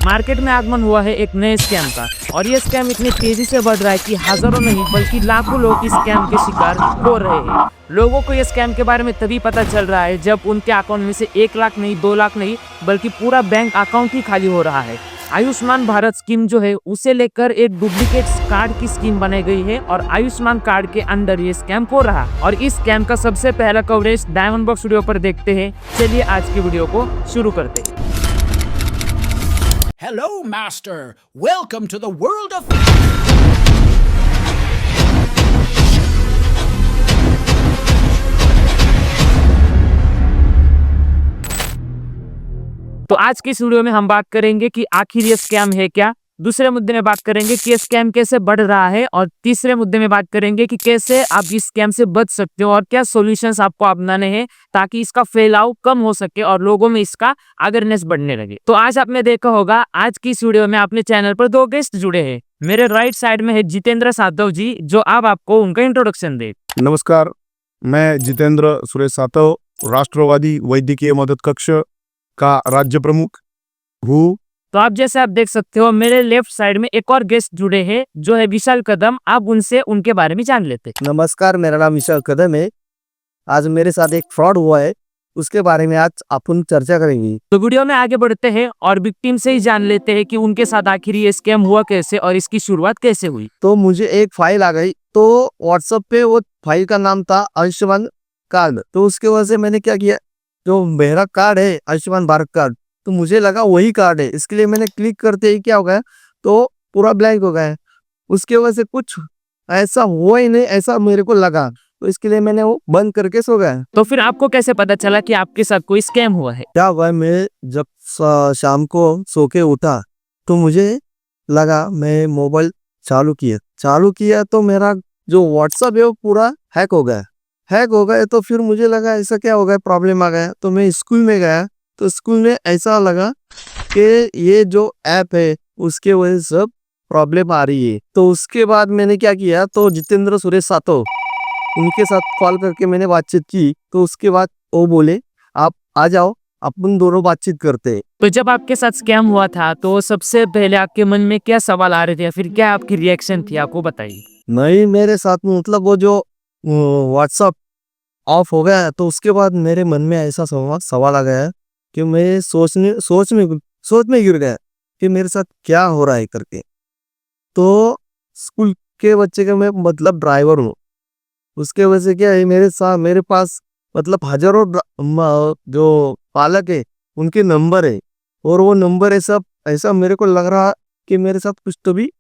Market में आगमन हुआ है एक नए स्कैम का और ये स्कैम इतनी तेजी से बढ़ रहा है कि हजारों नहीं बल्कि लाखों लोग इस स्कैम के शिकार हो रहे हैं। लोगों को ये स्कैम के बारे में तभी पता चल रहा है जब उनके अकाउंट में से 1 लाख नहीं 2 लाख नहीं बल्कि पूरा बैंक अकाउंट ही खाली हो रहा है। आयुष्मान भारत स्कीम जो है उसे लेकर एक डुप्लीकेट कार्ड की स्कीम बनाई गई है और आयुष्मान कार्ड के अंदर ये स्कैम हो रहा है और इस स्कैम का सबसे पहला कवरेज डायमंड बॉक्स वीडियो पर देखते हैं। चलिए आज की वीडियो को शुरू करते हैं। Hello, Master. Welcome to the world of... तो आज की इस वीडियो में हम बात करेंगे कि आखिर ये स्कैम है क्या, दूसरे मुद्दे में बात करेंगे कि ये स्कैम कैसे बढ़ रहा है और तीसरे मुद्दे में बात करेंगे कि कैसे आप इस स्कैम से बच सकते हो और क्या सॉल्यूशंस आपको अपनाने हैं ताकि इसका फैलाव कम हो सके और लोगों में इसका अवेयरनेस बढ़ने लगे। तो आज आपने देखा होगा आज की इस वीडियो में अपने चैनल पर 2 गेस्ट जुड़े हैं। मेरे राइट साइड में है जितेंद्र सातव जी, जो अब आपको उनका इंट्रोडक्शन दे। नमस्कार, मैं जितेंद्र सुरेश सातव, राष्ट्रवादी वैद्यकीय मदद कक्ष का राज्य प्रमुख हूँ। तो आप जैसे आप देख सकते हो मेरे लेफ्ट साइड में एक और गेस्ट जुड़े हैं जो है विशाल कदम। आप उनसे उनके बारे में जान लेते हैं। नमस्कार, मेरा नाम विशाल कदम है। आज मेरे साथ एक फ्रॉड हुआ है, उसके बारे में आज अपन चर्चा करेंगे। तो वीडियो में आगे बढ़ते हैं और विक्टिम से ही जान लेते हैं कि उनके साथ आखिर ये स्कैम हुआ कैसे और इसकी शुरुआत कैसे हुई। तो मुझे एक फाइल आ गई, तो व्हाट्सएप पे वो फाइल का नाम था आयुष्मान कार्ड। तो उसके वजह से मैंने क्या किया, जो मेरा कार्ड है आयुष्मान भारत कार्ड, तो मुझे लगा वही कार्ड है। इसके लिए मैंने क्लिक करते ही क्या हो गया, तो पूरा ब्लैंक हो गया। उसके वजह से कुछ ऐसा हुआ ही नहीं, ऐसा मेरे को लगा। तो इसके लिए मैंने वो बंद करके सो गया। तो फिर आपको कैसे पता चला कि आपके साथ कोई स्कैम हुआ है? क्या हुआ, मैं जब शाम को सो के उठा तो मुझे लगा, मैं मोबाइल चालू किया तो मेरा जो व्हाट्सएप है वो पूरा हैक हो गया। तो फिर मुझे लगा ऐसा क्या हो गया, प्रॉब्लम आ गया। तो मैं स्कूल में गया, तो स्कूल में ऐसा लगा कि ये जो ऐप है उसके वजह से सब प्रॉब्लम आ रही है। तो उसके बाद मैंने क्या किया, तो जितेंद्र सुरेश सातव उनके साथ कॉल करके मैंने बातचीत की। तो उसके बाद वो बोले आप आ जाओ, अपन दोनों बातचीत करते हैं। तो जब आपके साथ स्कैम हुआ था तो सबसे पहले आपके मन में क्या सवाल आ रहे थे या फिर क्या आपकी रिएक्शन थी, आपको बताइए। नहीं, मेरे साथ मतलब वो जो व्हाट्सअप ऑफ हो गया, तो उसके बाद मेरे मन में ऐसा सवाल आ गया कि मैं सोच में गिर गया कि मेरे साथ क्या हो रहा है करके। तो स्कूल के बच्चे का मैं मतलब ड्राइवर हूँ, उसके वजह से क्या है, मेरे पास मतलब हजारों जो पालक है उनके नंबर है, और वो नंबर है सब ऐसा मेरे को लग रहा कि मेरे साथ कुछ तो भी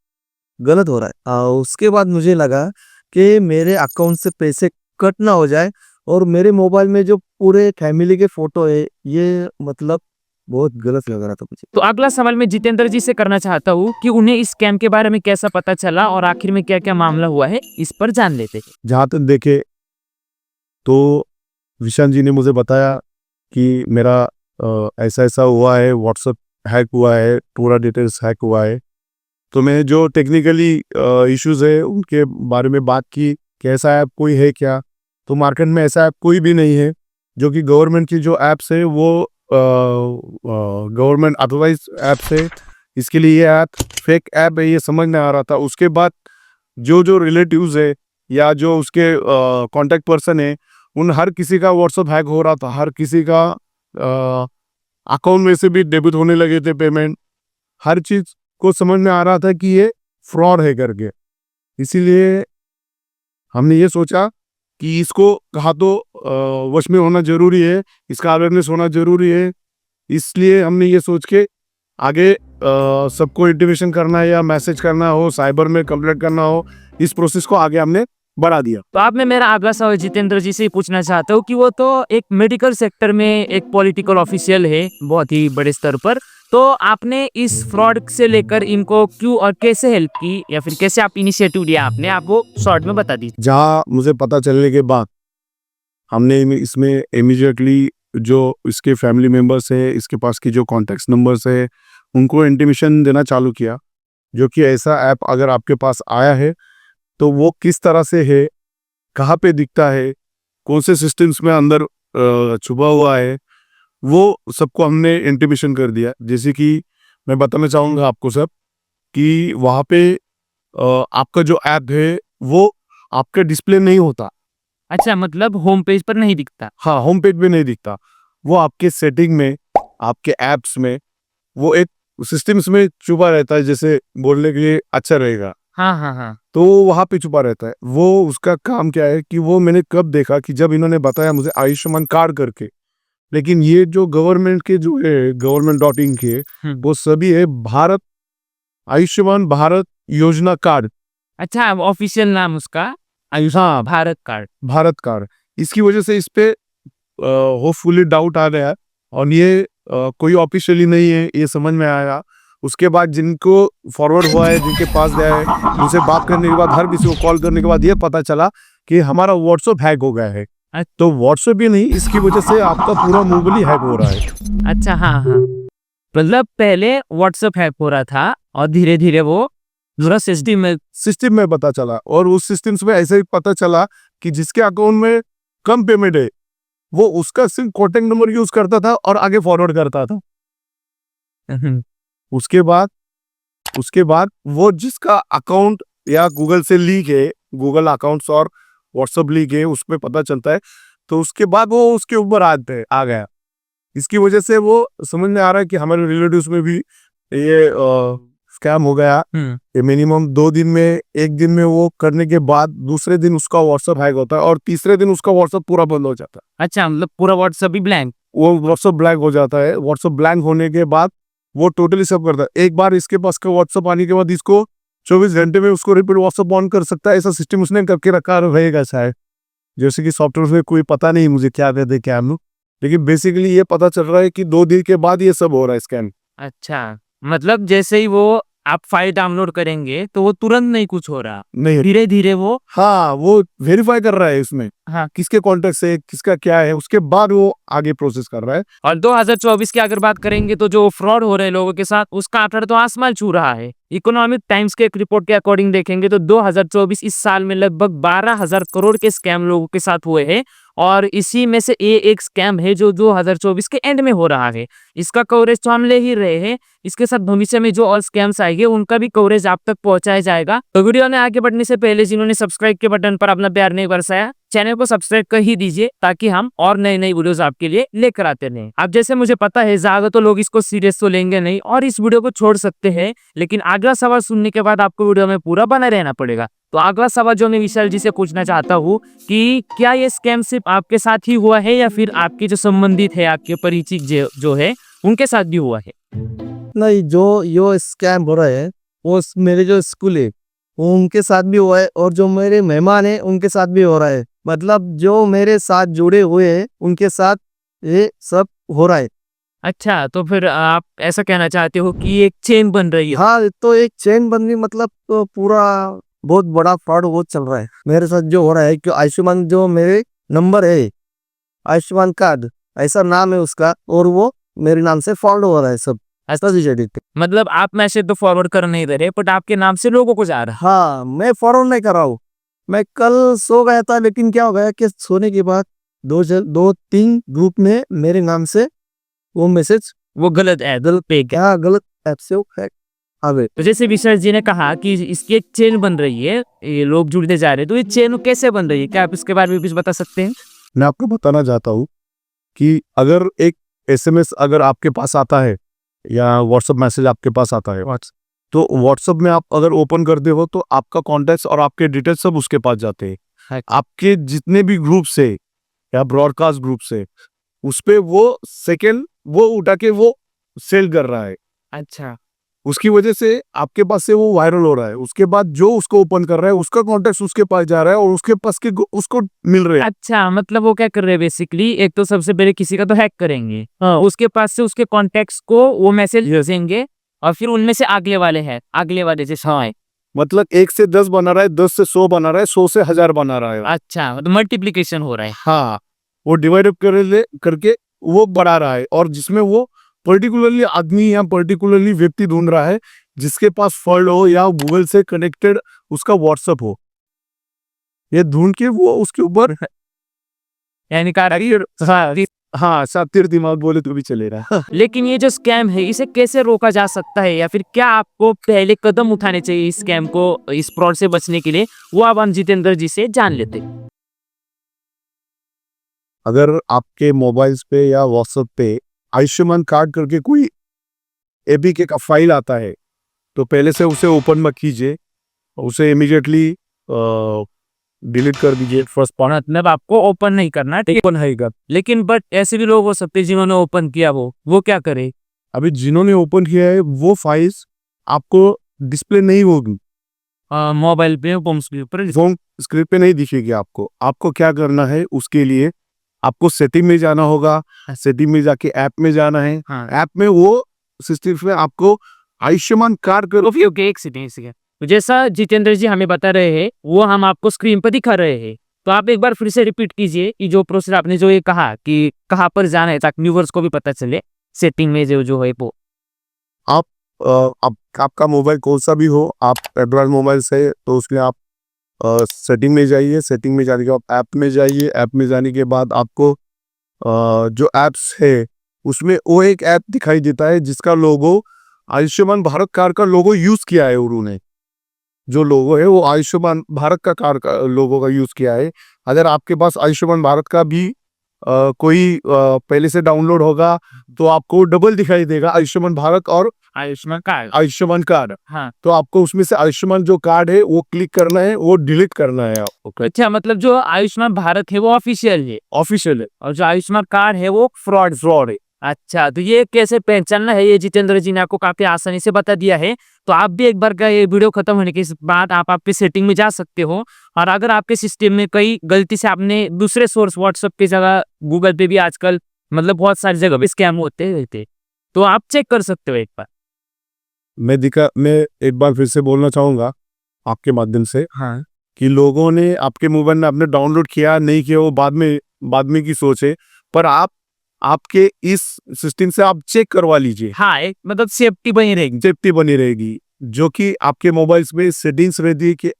गलत हो रहा है। उसके बाद मुझे लगा कि मेरे अकाउंट से पैसे कट ना हो जाए, और मेरे मोबाइल में जो पूरे फैमिली के फोटो है, ये मतलब बहुत गलत लग रहा था मुझे। तो अगला सवाल मैं जितेंद्र जी से करना चाहता हूँ कि उन्हें इस स्कैम के बारे में कैसा पता चला और आखिर में क्या क्या मामला हुआ है, इस पर जान लेते हैं। जहाँ तक देखे तो विशाल जी ने मुझे बताया कि मेरा ऐसा ऐसा हुआ है, व्हाट्सएप हैक हुआ है, पूरा डिटेल्स हैक हुआ है। तो मैं जो टेक्निकली इश्यूज है उनके बारे में बात की कि ऐसा ऐप कोई है क्या। तो मार्केट में ऐसा ऐप कोई भी नहीं है, जो कि गवर्नमेंट की जो ऐप्स है वो गवर्नमेंट अथोराइज ऐप्स है। इसके लिए ये ऐप फेक ऐप है, ये समझ में आ रहा था। उसके बाद जो रिलेटिव्स है या जो उसके कांटेक्ट पर्सन है, उन हर किसी का व्हाट्सएप हैक हो रहा था। हर किसी का अकाउंट में से भी डेबिट होने लगे थे पेमेंट। हर चीज़ को समझ में आ रहा था कि ये फ्रॉड है करके। इसीलिए हमने ये सोचा कि इसको कहा तो वश में होना जरूरी है, इसका अवेयरनेस होना जरूरी है। इसलिए हमने ये सोच के आगे सबको इंटीमेशन करना है या मैसेज करना हो, साइबर में कंप्लेंट करना हो, इस प्रोसेस को आगे हमने बढ़ा दिया। तो आप में मेरा अगला सवाल जितेंद्र जी से पूछना चाहता हूँ कि वो तो एक मेडिकल सेक्टर में एक पॉलिटिकल ऑफिशियल है बहुत ही बड़े स्तर पर, तो आपने इस फ्रॉड से लेकर इनको क्यों और कैसे हेल्प की या फिर कैसे आप इनिशिएटिव लिया आपने, आप वो शॉर्ट में बता दीजिए। जहाँ मुझे पता चलने के बाद हमने इसमें इमीडिएटली जो इसके फैमिली मेम्बर्स है, इसके पास की जो कॉन्टैक्ट्स नंबर्स है, उनको इंटीमेशन देना चालू किया, जो कि ऐसा ऐप अगर आपके पास आया है तो वो किस तरह से है, कहाँ पे दिखता है, कौन से सिस्टम्स में अंदर छुपा हुआ है, वो सबको हमने इंटीमेशन कर दिया। जैसे कि मैं बताना चाहूँगा आपको सब कि वहाँ पे आपका जो ऐप है वो आपका डिस्प्ले नहीं होता। अच्छा, मतलब होम पेज पर नहीं दिखता। हाँ, होम पेज पे नहीं दिखता। वो आपके सेटिंग में, आपके ऐप्स में, वो एक सिस्टम्स में छुपा रहता है, जैसे बोलने के लिए अच्छा रहेगा। हाँ हाँ हाँ। तो वहाँ पे छुपा रहता है। वो उसका काम क्या है कि वो मैंने कब देखा कि जब इन्होंने बताया मुझे आयुष्मान कार्ड करके। लेकिन ये जो गवर्नमेंट के जो है, गवर्नमेंट डॉट इन के, वो सभी है भारत आयुष्मान भारत योजना कार्ड। अच्छा, ऑफिशियल नाम उसका हाँ, भारत कार्ड। भारत कार्ड। इसकी वजह से इस पे होपफुली डाउट आ गया और ये कोई ऑफिशियली नहीं है, ये समझ में आया। उसके बाद जिनको फॉरवर्ड हुआ है, जिनके पास गया है, उनसे बात करने के बाद, हर किसी को कॉल करने के बाद ये पता चला कि हमारा व्हाट्सएप हैक हो गया है। तो व्हाट्सएप ही नहीं, इसकी वजह से आपका पूरा मोबाइल हैक हो रहा है। अच्छा, हाँ हाँ, मतलब पहले व्हाट्सएप हैक हो रहा था और धीरे धीरे वो पूरा सिस्टम में पता चला, और उस सिस्टम में ऐसे ही पता चला कि जिसके अकाउंट में कम पेमेंट है वो उसका सिर्फ कॉन्टेक्ट नंबर यूज करता था और आगे फॉरवर्ड करता था। उसके बाद वो जिसका अकाउंट या गूगल से लीक है, गूगल अकाउंट्स और व्हाट्सएप लीक है, उसमें पता चलता है। तो उसके बाद वो उसके ऊपर आ गया। इसकी वजह से वो समझ में आ रहा है कि हमारे रिलेटिव्स में भी ये स्कैम हो गया। ये मिनिमम 2 दिन में, 1 दिन में वो करने के बाद दूसरे दिन उसका व्हाट्सएप हैक होता है और तीसरे दिन उसका व्हाट्सएप पूरा बंद हो जाता है। अच्छा, मतलब पूरा व्हाट्सएप ही ब्लैंक। वो व्हाट्सएप ब्लैंक हो जाता है। व्हाट्सएप ब्लैंक होने के बाद वो टोटली सब करता है। एक बार इसके पास का व्हाट्सएप आने के बाद इसको 24 घंटे में उसको रिपीट व्हाट्सएप ऑन कर सकता है। ऐसा सिस्टम उसने करके रखा रहेगा शायद, जैसे कि सॉफ्टवेयर में कोई पता नहीं मुझे क्या कहते क्या हम लोग, लेकिन बेसिकली ये पता चल रहा है कि 2 दिन के बाद ये सब हो रहा है स्कैम। अच्छा, मतलब जैसे ही वो आप फाइल डाउनलोड करेंगे तो वो तुरंत नहीं कुछ हो रहा, नहीं, धीरे धीरे वो हाँ, वो वेरीफाई कर रहा है इसमें हाँ। किसके कॉन्टेक्ट से, किसका क्या है, उसके बाद वो आगे प्रोसेस कर रहा है। और 2024 की अगर बात करेंगे तो जो फ्रॉड हो रहे हैं लोगों के साथ, उसका आंकड़ा तो आसमान छू रहा है। इकोनॉमिक टाइम्स के एक रिपोर्ट के अकॉर्डिंग देखेंगे तो 2024 इस साल में लगभग 12,000 करोड़ के स्कैम लोगों के साथ हुए हैं और इसी में से ये एक स्कैम है जो 2024 के एंड में हो रहा है। इसका कवरेज तो हम ले ही रहे हैं, इसके साथ भविष्य में जो और स्कैम्स आएंगे उनका भी कवरेज आप तक पहुंचाया जाएगा। तो वीडियो में आगे बढ़ने से पहले जिन्होंने सब्सक्राइब के बटन पर अपना प्यार नहीं बरसाया, चैनल को सब्सक्राइब कर ही दीजिए ताकि हम और नई नई वीडियोस आपके लिए लेकर आते रहें। अब जैसे मुझे पता है ज्यादा तो लोग इसको सीरियस तो लेंगे नहीं और इस वीडियो को छोड़ सकते हैं, लेकिन अगला सवाल सुनने के बाद आपको वीडियो में पूरा बना रहना पड़ेगा। तो अगला सवाल जो मैं विशाल जी से पूछना चाहता हूँ कि क्या ये स्कैम सिर्फ आपके साथ ही हुआ है या फिर आपके जो संबंधित है, आपके परिचित जो है उनके साथ भी हुआ है? नहीं, जो यो स्कैम हो रहा है वो मेरे जो स्कूल है वो उनके साथ भी हुआ है और जो मेरे मेहमान है उनके साथ भी हो रहा है। मतलब जो मेरे साथ जुड़े हुए हैं उनके साथ ये सब हो रहा है। अच्छा, तो फिर आप ऐसा कहना चाहते हो कि एक चेन बन रही है? हाँ, तो एक चेन बन गई। मतलब तो पूरा बहुत बड़ा फ्रॉड बहुत चल रहा है मेरे साथ जो हो रहा है। कि आयुष्मान जो मेरे नंबर है, आयुष्मान कार्ड ऐसा नाम है उसका, और वो मेरे नाम से फॉरवर्ड हो रहा है सब। ऐसा मतलब आप मैसेज तो फॉरवर्ड कर नहीं दे रहे बट आपके नाम से लोगों को जा रहा है। हाँ, मैं फॉरवर्ड नहीं कर रहा हूँ। मैं कल सो गया था, लेकिन क्या हो गया कि सोने के बाद 2-3 ग्रुप में मेरे नाम से वो मैसेज वो गलत है, गलत पे क्या? क्या गलत ऐप से वो हैक आ गए। तो जैसे विशाल जी ने कहा कि इसकी एक चेन बन रही है, ये लोग जुड़ते जा रहे हैं, तो ये चेन कैसे बन रही है? क्या आप इसके बारे में कुछ बता सकते हैं? मैं आपको बताना चाहता हूँ कि अगर एक SMS अगर आपके पास आता है या व्हाट्सएप मैसेज आपके पास आता है, तो व्हाट्सएप में आप अगर ओपन करते हो तो आपका कॉन्टेक्ट और आपके डिटेल्स सब उसके पास जाते हैं। आपके जितने भी ग्रुप से या ब्रॉडकास्ट ग्रुप से, उस पे वो सेकंड वो उठा के वो सेल कर रहा है। अच्छा, उसकी वजह से आपके पास से वो वायरल हो रहा है। उसके बाद जो उसको ओपन कर रहा है उसका कॉन्टेक्ट उसके पास जा रहा है और उसके पास के उसको मिल रहे हैं। अच्छा, मतलब वो क्या कर रहे हैं बेसिकली, एक तो सबसे पहले किसी का तो हैक करेंगे, उसके पास से उसके कॉन्टेक्ट्स को वो मैसेज भेजेंगे और फिर उनमें से अगले वाले जैसे हाँ, मतलब 1 से 10 बना रहा है, 10 से 100 बना रहा है, 100 से 1000 बना रहा है। अच्छा, मतलब मल्टीप्लिकेशन हो रहा है। हाँ, वो डिवाइड करके वो बढ़ा रहा है, और जिसमें वो पर्टिकुलरली आदमी या पर्टिकुलरली व्यक्ति ढूंढ रहा है जिसके पास फॉल्ट हो या गूगल से कनेक्टेड उसका व्हाट्सएप हो, ये ढूंढ के वो उसके ऊपर यानी हाँ, सातिर दिमाग बोले तो भी चलेगा। लेकिन ये जो स्कैम है इसे कैसे रोका जा सकता है या फिर क्या आपको पहले कदम उठाने चाहिए इस स्कैम को, इस फ्रॉड से बचने के लिए, वो अब हम जितेंद्र जी से जान लेते हैं। अगर आपके मोबाइल्स पे या व्हाट्सएप पे आयुष्मान कार्ड करके कोई एपीके का फाइल आता है, तो पहले से उसे ओपन मत कीजिए, उसे इमीडिएटली डिलीट कर दीजिए। फर्स्ट पार्ट मतलब आपको ओपन नहीं करना है, ठीक है? ओपन है। लेकिन बट ऐसे भी लोग हो सकते हैं जिन्होंने ओपन किया, वो क्या करे? अभी जिन्होंने ओपन किया है वो फाइल्स आपको डिस्प्ले नहीं होगी, मोबाइल पे होम स्क्रीन पर होम स्क्रीन पे नहीं दिखेगी। आपको क्या करना है, उसके लिए आपको सेटिंग में जाना होगा। सेटिंग में जाके ऐप में जाना है। हाँ। ऐप में वो सिस्टम में आपको आयुष्मान कार्ड कर ओके ओके, एक सेकंड। तो जैसा जितेंद्र जी हमें बता रहे हैं वो हम आपको स्क्रीन पर दिखा रहे हैं, तो आप एक बार फिर से रिपीट कीजिए कि जो प्रोसेस आपने जो ये कहा कि कहाँ पर जाना है ताकि व्यूअर्स को भी पता चले। सेटिंग में जो है वो आप आपका मोबाइल कौन सा भी हो, आप एंड्रॉयड मोबाइल से, तो उसमें आप सेटिंग में जाइए। सेटिंग में जाने के बाद ऐप में जाइए। ऐप में जाने के बाद आपको जो ऐप्स है उसमें वो एक ऐप दिखाई देता है जिसका लोगो आयुष्मान भारत कार्ड का लोगो यूज किया है उन्होंने। जो लोगो है वो आयुष्मान भारत का कार्ड का लोगो का यूज किया है। अगर आपके पास आयुष्मान भारत का भी कोई पहले से डाउनलोड होगा तो आपको डबल दिखाई देगा, आयुष्मान भारत और आयुष्मान कार्ड। आयुष्मान कार्ड। हाँ। तो आपको उसमें से आयुष्मान जो कार्ड है वो क्लिक करना है, वो डिलीट करना है आपको। अच्छा, मतलब जो आयुष्मान भारत है वो ऑफिशियल है ऑफिशियल है। और जो आयुष्मान कार्ड है वो फ्रॉड फ्रॉड है। अच्छा, तो ये कैसे पहचानना है, ये जितेंद्र जी ने आपको काफी आसानी से बता दिया है। तो आप भी एक बार का ये वीडियो खत्म होने के बाद आप आपके सेटिंग में जा सकते हो, और अगर आपके सिस्टम में कई गलती से आपने दूसरे सोर्स व्हाट्सएप की जगह गूगल पे भी आजकल मतलब बहुत सारी जगह पे स्कैम होते रहते, तो आप चेक कर सकते हो एक बार। मैं एक बार फिर से बोलना चाहूंगा आपके माध्यम से हाँ। कि लोगों ने आपके मोबाइल में आपने डाउनलोड किया नहीं किया वो बाद में की सोच है, पर आपके इस सिस्टम से आप चेक करवा लीजिए। हाँ, एक मतलब सेफ्टी बनी रहेगी। सेफ्टी बनी रहेगी, जो कि आपके मोबाइल्स में सेटिंग्स रहती है कि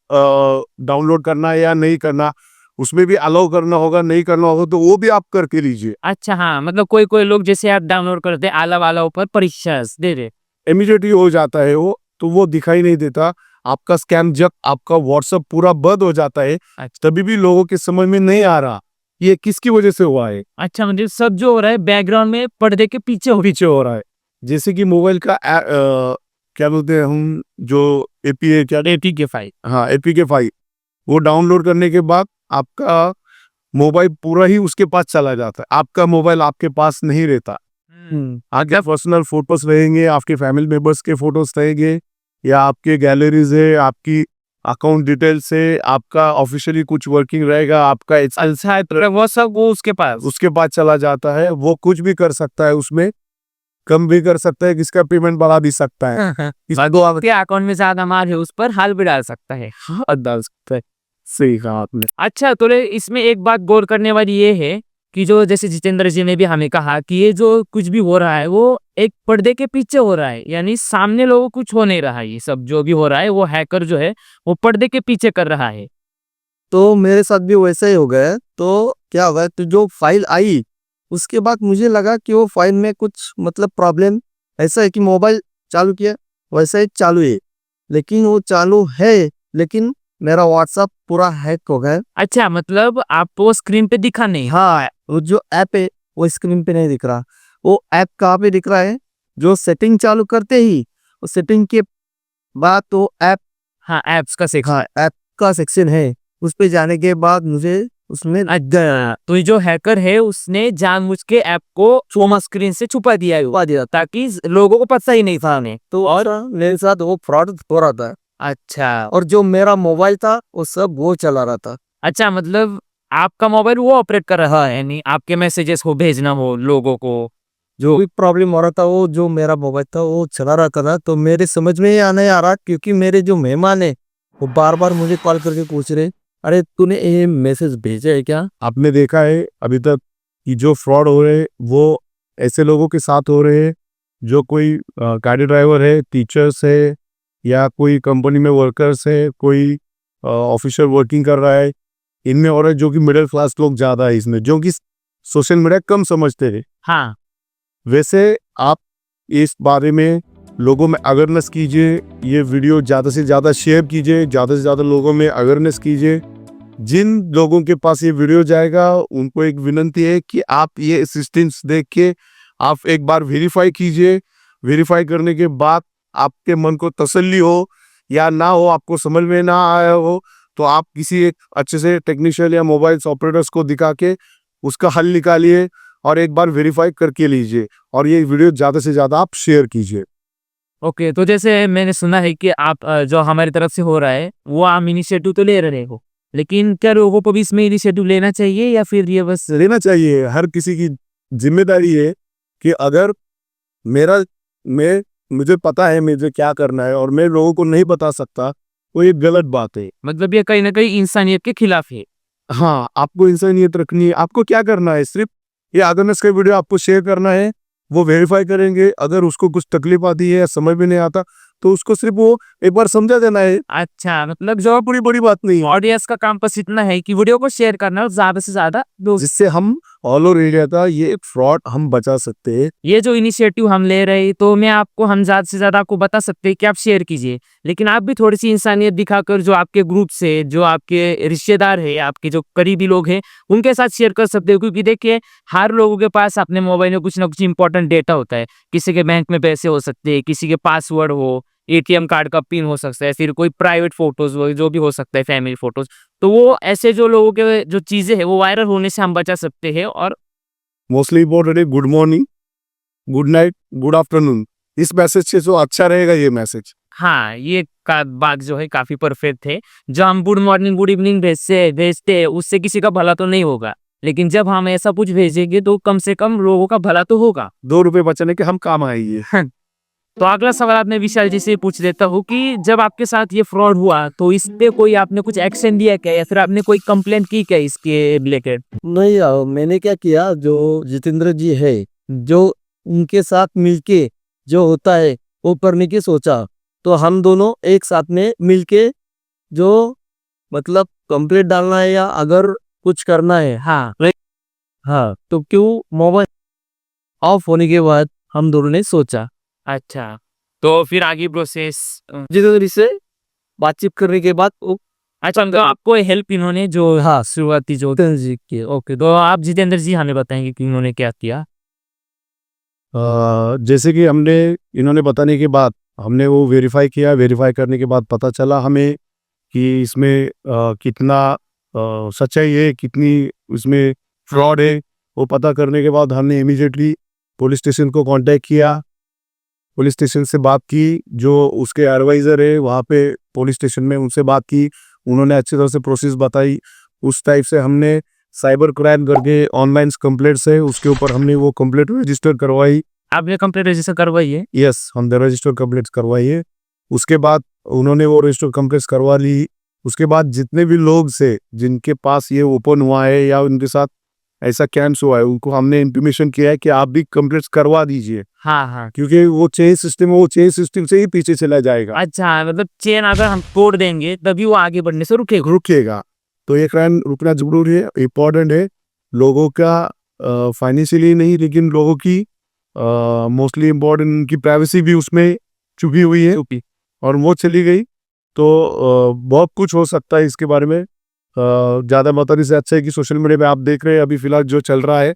डाउनलोड करना है या नहीं करना, उसमें भी अलाउ करना होगा, नहीं करना होगा तो वो भी आप करके लीजिए। अच्छा, हाँ, मतलब कोई लोग जैसे ऐप डाउनलोड करते हैं आला वाला ऊपर परीक्षा दे रहे। इमीडिएटली हो जाता है वो, तो वो दिखाई नहीं देता। आपका स्कैम जब आपका व्हाट्सएप पूरा बंद हो जाता है तभी भी लोगों के समझ में नहीं आ रहा ये किसकी वजह से हुआ है। अच्छा, मतलब सब जो हो रहा है बैकग्राउंड में पर्दे के पीछे हो रहा है। जैसे कि मोबाइल का क्या बोलते हैं हम, जो एपीके फाइल। हाँ, एपीके फाइल वो डाउनलोड करने के बाद आपका मोबाइल पूरा ही उसके पास चला जाता है, आपका मोबाइल आपके पास नहीं रहता। आपके पर्सनल फोटोज रहेंगे, आपके फैमिली मेंबर्स के फोटोज रहेंगे, या आपके गैलरीज है, आपकी अकाउंट डिटेल्स है, आपका ऑफिशियली कुछ वर्किंग रहेगा, आपका वो सब वो उसके पास चला जाता है। वो कुछ भी कर सकता है, उसमें कम भी कर सकता है, किसका पेमेंट बढ़ा भी सकता है। आपके अकाउंट में ज्यादा माल है उस पर हाल भी डाल सकता है। डाल सकता है। सही कहा आपने। अच्छा, तो इसमें एक बात गौर करने वाली ये है कि जो जैसे जितेंद्र जी ने भी हमें कहा कि ये जो कुछ भी हो रहा है वो एक पर्दे के पीछे हो रहा है, यानी सामने लोगों को कुछ हो नहीं रहा है। ये सब जो भी हो रहा है वो हैकर जो है वो पर्दे के पीछे कर रहा है। तो मेरे साथ भी वैसा ही हो गया। तो क्या हुआ, तो जो फाइल आई उसके बाद मुझे लगा कि वो फाइल में कुछ मतलब प्रॉब्लम ऐसा है कि मोबाइल चालू किया वैसा ही चालू है, लेकिन वो चालू है लेकिन मेरा व्हाट्सएप पूरा हैक हो गया। अच्छा, मतलब आपको स्क्रीन पे दिखा नहीं। हाँ, वो जो ऐप है वो स्क्रीन पे नहीं दिख रहा। वो ऐप कहाँ पे दिख रहा है, जो सेटिंग चालू करते ही वो सेटिंग के बाद तो ऐप, हाँ, एप्स का सेक्शन। हाँ ऐप का सेक्शन है, उस पे जाने के बाद मुझे उसमें अच्छा, तो ये जो हैकर है उसने जानबूझ के ऐप को स्क्रीन से छुपा दिया है ताकि लोगों को पता ही नहीं था उन्हें। तो और मेरे साथ वो फ्रॉड हो रहा था। अच्छा। और जो मेरा मोबाइल था वो सब वो चला रहा था। अच्छा, मतलब आपका मोबाइल वो ऑपरेट कर रहा है, यानी आपके मैसेजेस को भेजना हो लोगों को। जो भी प्रॉब्लम हो रहा था वो जो मेरा मोबाइल था वो चला रहा था ना, तो मेरे समझ में ही नहीं आ रहा, क्योंकि मेरे जो मेहमान है वो बार बार मुझे कॉल करके पूछ रहे, अरे तूने ये मैसेज भेजा है क्या। आपने देखा है अभी तक कि जो फ्रॉड हो रहे हैं वो ऐसे लोगों के साथ हो रहे हैं जो कोई गाड़ी ड्राइवर है, टीचर्स है, या कोई कंपनी में वर्कर्स है, कोई ऑफिशियल वर्किंग कर रहा है, इनमें हो रहा है। जो कि मिडिल क्लास लोग ज़्यादा है इसमें, जो कि सोशल मीडिया कम समझते हैं। हाँ, वैसे आप इस बारे में लोगों में अवेयरनेस कीजिए, ये वीडियो ज़्यादा से ज़्यादा शेयर कीजिए, ज़्यादा से ज़्यादा लोगों में अवेयरनेस कीजिए। जिन लोगों के पास ये वीडियो जाएगा उनको एक विनंती है कि आप ये असिस्टेंस देख के आप एक बार वेरीफाई कीजिए। वेरीफाई करने के बाद आपके मन को तसल्ली हो या ना हो, आपको समझ में ना आया हो, तो आप किसी एक अच्छे से टेक्नीशियन या मोबाइल ऑपरेटर्स को दिखा के उसका हल निकालिए और एक बार वेरीफाई करके लीजिए और ये वीडियो ज़्यादा से ज़्यादा आप शेयर कीजिए। ओके। तो जैसे मैंने सुना है कि आप जो हमारी तरफ से हो रहा है वो आप इनिशिएटिव तो ले रहे हो, लेकिन क्या लोगों को भी इसमें इनिशिएटिव लेना चाहिए या फिर ये बस लेना चाहिए। हर किसी की जिम्मेदारी है कि अगर मुझे पता है मुझे क्या करना है और मैं लोगों को नहीं बता सकता, तो ये गलत बात है। मतलब ये कहीं ना कहीं इंसानियत के खिलाफ है? हाँ, आपको इंसानियत रखनी है। आपको क्या करना है, सिर्फ ये अवेयरनेस का वीडियो आपको शेयर करना है। वो वेरीफाई करेंगे, अगर उसको कुछ तकलीफ आती है या समझ में नहीं आता तो उसको सिर्फ वो एक बार समझा देना है। अच्छा, मतलब जो पूरी बड़ी बात नहीं है, ऑडियंस का काम बस इतना है कि वीडियो को शेयर करना और ज्यादा से ज्यादा लोग। जिससे हम ऑल ओवर इंडिया का ये फ्रॉड हम बचा सकते हैं। ये जो इनिशिएटिव हम ले रहे हैं, तो हम ज्यादा से ज्यादा आपको बता सकते हैं कि आप शेयर कीजिए, लेकिन आप भी थोड़ी सी इंसानियत दिखाकर जो आपके ग्रुप से, जो आपके रिश्तेदार है, आपके जो करीबी लोग हैं, उनके साथ शेयर कर सकते हो। क्योंकि देखिए, हर लोगों के पास अपने मोबाइल में कुछ ना कुछ इंपॉर्टेंट डेटा होता है। किसी के बैंक में पैसे हो सकते हैं, किसी के पासवर्ड हो, एटीएम कार्ड का पिन हो सकता है, फिर कोई प्राइवेट फोटोज हो, जो भी हो सकता है, फैमिली फोटोज। तो वो ऐसे जो लोगों के जो चीजें हैं वो वायरल होने से हम बचा सकते हैं। और मोस्टली इम्पोर्टेंट है good morning, good night, good afternoon. इस मैसेज से जो अच्छा रहेगा ये मैसेज। हाँ, ये का बात जो है काफी परफेक्ट है। जो हम गुड मॉर्निंग गुड इवनिंग भेजते हैं उससे किसी का भला तो नहीं होगा, लेकिन जब हम ऐसा कुछ भेजेंगे तो कम से कम लोगों का भला तो होगा। 2 रुपए बचाने के हम काम आएंगे। तो अगला सवाल आपने विशाल जी से पूछ लेता हूँ कि जब आपके साथ ये फ्रॉड हुआ तो इस पे कोई आपने कुछ एक्शन लिया क्या, या फिर आपने कोई कंप्लेंट की क्या इसके रिलेटेड? नहीं मैंने क्या किया, जो जितेंद्र जी है, जो उनके साथ मिलके जो होता है वो करने की सोचा। तो हम दोनों एक साथ में मिलके जो मतलब कंप्लेंट डालना है या अगर कुछ करना है, हाँ, तो क्यों मोबाइल ऑफ होने के बाद हम दोनों ने सोचा। अच्छा, तो फिर आगे प्रोसेस? जितेंद्र से बातचीत करने के बाद वो अच्छा, तो आपको हेल्प इन्होंने जो हाँ शुरुआती जो जितेंद्र जी की। ओके, तो आप जितेंद्र जी हमें बताएंगे कि इन्होंने क्या किया? जैसे कि इन्होंने बताने के बाद हमने वो वेरीफाई किया। वेरीफाई करने के बाद पता चला हमें कि इसमें कितना सच्चाई है, कितनी इसमें फ्रॉड है। वो पता करने के बाद हमने इमीडिएटली पुलिस स्टेशन को कांटेक्ट किया। पुलिस स्टेशन से बात की, जो उसके एडवाइज़र है वहाँ पे पुलिस स्टेशन में उनसे बात की। उन्होंने अच्छी तरह से प्रोसेस बताई। उस टाइप से हमने साइबर क्राइम करके ऑनलाइन कंप्लेंट्स है उसके ऊपर हमने वो कंप्लेंट रजिस्टर करवाई। आपने कंप्लेंट रजिस्टर करवाई है? यस, हमने रजिस्टर कंप्लेंट्स करवाई है। उसके बाद उन्होंने वो रजिस्टर कंप्लेंट्स करवा ली। उसके बाद जितने भी लोग से जिनके पास ये ओपन हुआ है या उनके साथ ऐसा कैंप्स हुआ है, उनको हमने इंटीमेशन किया है कि आप भी कंप्लेंट्स करवा दीजिए, हाँ हाँ। क्योंकि वो चेन सिस्टम से ही पीछे चला जाएगा, अच्छा, मतलब चेन अगर हम तोड़ देंगे तभी वो आगे बढ़ने से रुकेगा। रुकेगा। तो ये क्राइम रुकना जरूरी है, इम्पोर्टेंट है। लोगों का फाइनेंशियली नहीं, लेकिन लोगों की मोस्टली इम्पोर्टेंट उनकी प्राइवेसी भी उसमें चुपी हुई है और वो चली गई तो बहुत कुछ हो सकता है इसके बारे में। ज़्यादा बताने से अच्छा है कि सोशल मीडिया पे आप देख रहे हैं अभी फिलहाल जो चल रहा है,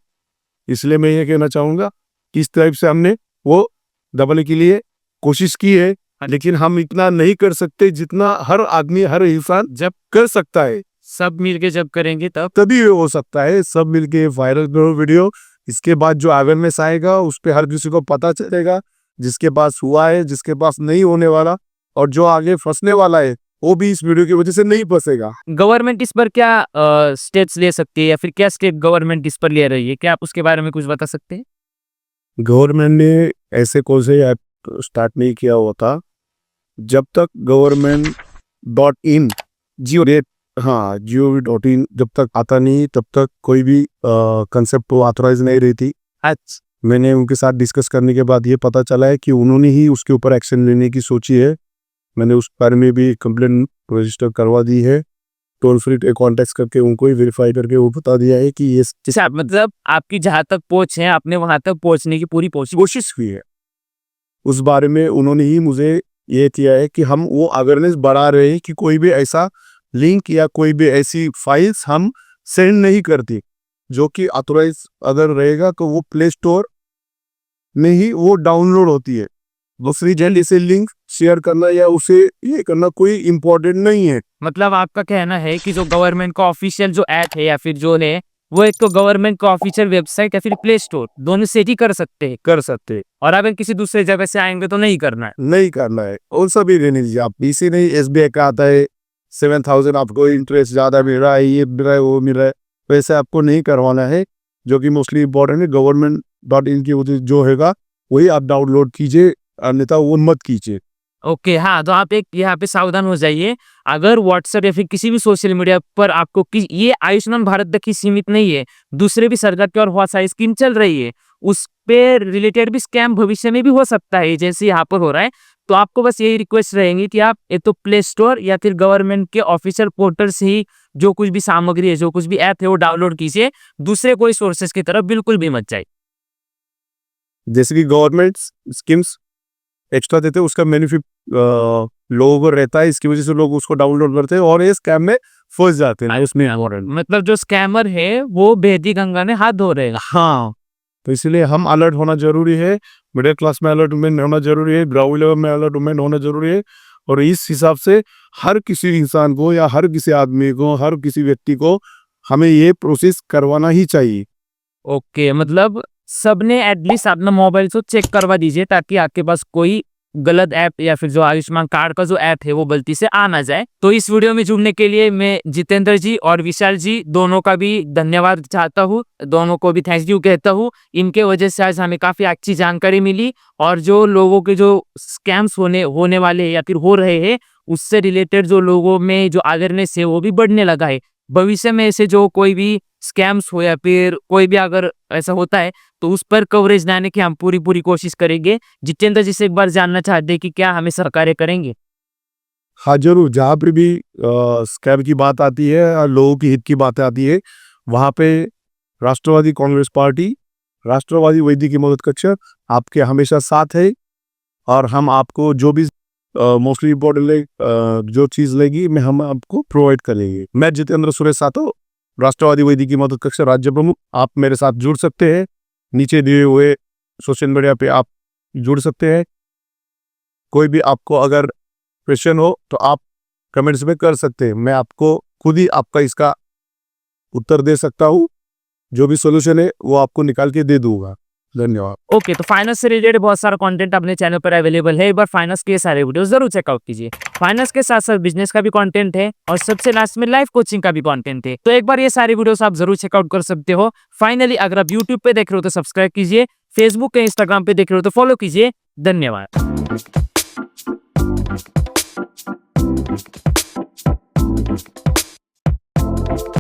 इसलिए मैं ये कहना चाहूँगा कि इस टाइप से हमने वो दबाने के लिए कोशिश की है, लेकिन हम इतना नहीं कर सकते जितना हर आदमी, हर इंसान जब कर सकता है। सब मिलके जब करेंगे तब तभी ये हो सकता है। सब मिलके वायरल करो वीडियो, इसके बाद जो अवेयरनेस आएगा उस पर हर किसी को पता चलेगा, जिसके पास हुआ है, जिसके पास नहीं होने वाला, और जो आगे फंसने वाला है वो भी इस वीडियो की वजह से नहीं फंसेगा। गवर्नमेंट इस पर क्या स्टेप्स ले सकती है, या फिर क्या स्टेप गवर्नमेंट इस पर ले रही है? क्या आप उसके बारे में कुछ बता सकते हैं? गवर्नमेंट ने ऐसे कोई से ऐप स्टार्ट नहीं किया हुआ था जब तक government.in GOV.in जब तक आता नहीं, तब तक कोई भी कंसेप्ट वो ऑथराइज नहीं रहती। अच्छा, मैंने उनके साथ डिस्कस करने के बाद ये पता चला है कि उन्होंने ही उसके ऊपर एक्शन लेने की सोची है। मैंने उस बारे में भी कंप्लेंट रजिस्टर करवा दी है। टोल फ्री कॉन्टेक्ट करके उनको ही वेरीफाई करके वो बता दिया है कि ये जैसे मतलब आपकी जहाँ तक पहुंच है आपने वहां तक पहुंचने की पूरी कोशिश हुई है। उस बारे में उन्होंने ही मुझे ये किया है कि हम वो अवेयरनेस बढ़ा रहे हैं कि कोई भी ऐसा लिंक या कोई भी ऐसी फाइल्स हम सेंड नहीं करते जो कि ऑथोराइज अगर रहेगा तो वो प्ले स्टोर में ही वो डाउनलोड होती है। दूसरी जल्द इसे लिंक शेयर करना या उसे ये करना कोई इम्पोर्टेंट नहीं है। मतलब आपका कहना है कि जो गवर्नमेंट का ऑफिशियल जो ऐप है या फिर जो है वो एक तो गवर्नमेंट का ऑफिशियल वेबसाइट या फिर प्ले स्टोर दोनों से ही कर सकते हैं और अगर किसी दूसरे जगह से आएंगे तो नहीं करना है। नहीं करना है और सभी रहने दीजिए। आप पीसी नहीं SBI का आता है 7,000 आपको इंटरेस्ट ज़्यादा मिल रहा है, ये मिल रहा है, वो मिल रहा है, वैसे आपको नहीं करवाना है। जो कि मोस्टली इंपॉर्टेंट है government.in की जो हैगा वही आप डाउनलोड कीजिए, अन्यथा वो मत कीजिए। ओके हाँ, तो आप एक यहाँ पे सावधान हो जाइए। अगर व्हाट्सएप या फिर किसी भी सोशल मीडिया पर आपको ये आयुष्मान भारत तक ही सीमित नहीं है, दूसरे भी सरकार की और बहुत सारी स्कीम चल रही है, उस पे रिलेटेड भी स्कैम भविष्य में भी हो सकता है जैसे यहाँ पर हो रहा है। तो आपको बस यही रिक्वेस्ट रहेगी कि आप एक तो प्ले स्टोर या फिर गवर्नमेंट के ऑफिशियल पोर्टल से ही जो कुछ भी सामग्री है, जो कुछ भी ऐप है वो डाउनलोड कीजिए, दूसरे कोई सोर्सेज की तरफ बिल्कुल भी मत जाइए। जैसे कि गवर्नमेंट स्कीम्स एक्स्ट्रा देते हैं उसका बेनिफिट लोगों को रहता है, इसकी वजह से लोग उसको डाउनलोड करते हैं और ये स्कैम में फंस जाते हैं। उसमें मतलब जो स्कैमर है वो बेहदी गंगा ने हाथ धो रहेगा। हाँ, तो इसलिए हम अलर्ट होना जरूरी है। मिडिल क्लास में अलर्ट होना जरूरी है, ग्राउंड लेवल में अलर्ट होना जरूरी है। और इस हिसाब से हर किसी इंसान को या हर किसी आदमी को, हर किसी व्यक्ति को हमें ये प्रोसेस करवाना ही चाहिए। ओके, मतलब सबने एटलीस्ट अपना मोबाइल से चेक करवा दीजिए ताकि आपके पास कोई गलत ऐप या फिर जो आयुष्मान कार्ड का जो ऐप है वो गलती से आ ना जाए। तो इस वीडियो में जुड़ने के लिए मैं जितेंद्र जी और विशाल जी दोनों का भी धन्यवाद चाहता हूँ, दोनों को भी थैंक यू कहता हूँ। इनके वजह से आज हमें काफी अच्छी जानकारी मिली और जो लोगों के जो स्कैम्स होने वाले या फिर हो रहे हैं उससे रिलेटेड जो लोगों में जो अवेयरनेस है वो भी बढ़ने लगा है। भविष्य में ऐसे जो कोई भी स्कैम्स हो या फिर कोई भी अगर ऐसा होता है तो उस पर कवरेज लाने की हम पूरी कोशिश करेंगे। जितेंद्र जी से एक बार जानना चाहते हैं कि क्या हमें सरकारें करेंगे? हाँ जरूर, जहाँ पर भी स्कैम की बात आती है और लोगों की हित की बातें आती है वहाँ पे राष्ट्रवादी कांग्रेस पार्टी, राष्ट्रवादी वैदिकी मदद कक्ष आपके हमेशा साथ है। और हम आपको जो भी मोस्टली इम्पोर्टेंट जो चीज़ लेगी हम आपको प्रोवाइड करेंगे। मैं जितेंद्र सुरेश सातो, राष्ट्रवादी वैदिकी मदद कक्ष राज्य प्रमुख। आप मेरे साथ जुड़ सकते हैं, नीचे दिए हुए सोशल मीडिया पे आप जुड़ सकते हैं। कोई भी आपको अगर क्वेश्चन हो तो आप कमेंट्स में कर सकते हैं, मैं आपको खुद ही आपका इसका उत्तर दे सकता हूँ। जो भी सोल्यूशन है वो आपको निकाल के दे दूंगा। धन्यवाद। ओके, तो फाइनेंस से रिलेटेड बहुत सारा कंटेंट अपने चैनल पर अवेलेबल है, एक बार फाइनेंस के सारे वीडियो जरूर चेकआउट कीजिए। फाइनेंस के साथ साथ बिजनेस का भी कंटेंट है और सबसे लास्ट में लाइफ कोचिंग का भी कंटेंट है, तो एक बार ये सारे वीडियोस आप जरूर चेकआउट कर सकते हो। फाइनली अगर आप यूट्यूब पे देख रहे हो तो सब्सक्राइब कीजिए, फेसबुक या इंस्टाग्राम पे देख रहे हो तो फॉलो कीजिए। धन्यवाद।